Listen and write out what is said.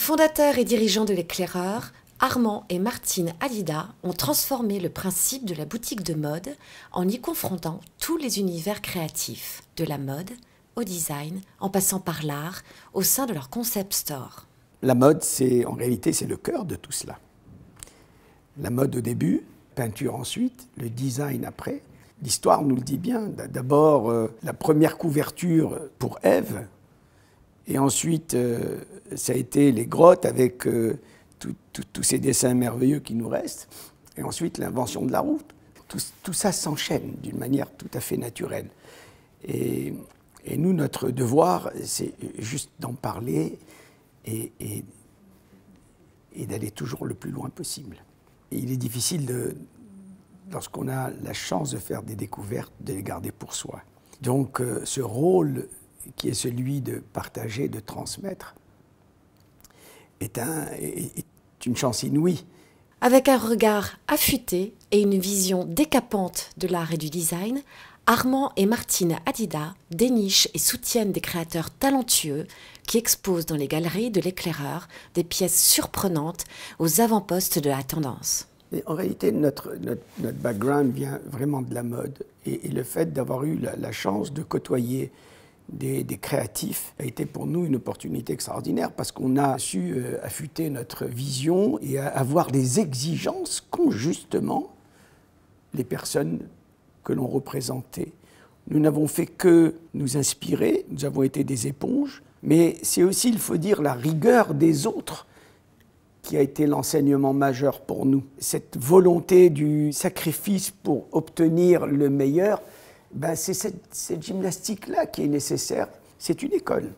Fondateurs et dirigeants de l'Éclaireur, Armand et Martine Alida ont transformé le principe de la boutique de mode en y confrontant tous les univers créatifs, de la mode au design, en passant par l'art, au sein de leur concept store. La mode, en réalité, c'est le cœur de tout cela. La mode au début, peinture ensuite, le design après. L'histoire nous le dit bien. D'abord, la première couverture pour Ève, et ensuite, ça a été les grottes avec tous ces dessins merveilleux qui nous restent, et ensuite l'invention de la roue. Tout ça s'enchaîne d'une manière tout à fait naturelle. Et nous, notre devoir, c'est juste d'en parler et d'aller toujours le plus loin possible. Et il est difficile, lorsqu'on a la chance de faire des découvertes, de les garder pour soi. Donc ce rôle qui est celui de partager, de transmettre, est une chance inouïe. Avec un regard affûté et une vision décapante de l'art et du design, Armand et Martine Alida dénichent et soutiennent des créateurs talentueux qui exposent dans les galeries de l'Éclaireur des pièces surprenantes aux avant-postes de la tendance. Mais en réalité, notre background vient vraiment de la mode. Et le fait d'avoir eu la chance de côtoyer des créatifs a été pour nous une opportunité extraordinaire parce qu'on a su affûter notre vision et avoir des exigences qu'ont justement les personnes que l'on représentait. Nous n'avons fait que nous inspirer, nous avons été des éponges, mais c'est aussi, il faut dire, la rigueur des autres qui a été l'enseignement majeur pour nous. Cette volonté du sacrifice pour obtenir le meilleur, c'est cette gymnastique-là qui est nécessaire. C'est une école.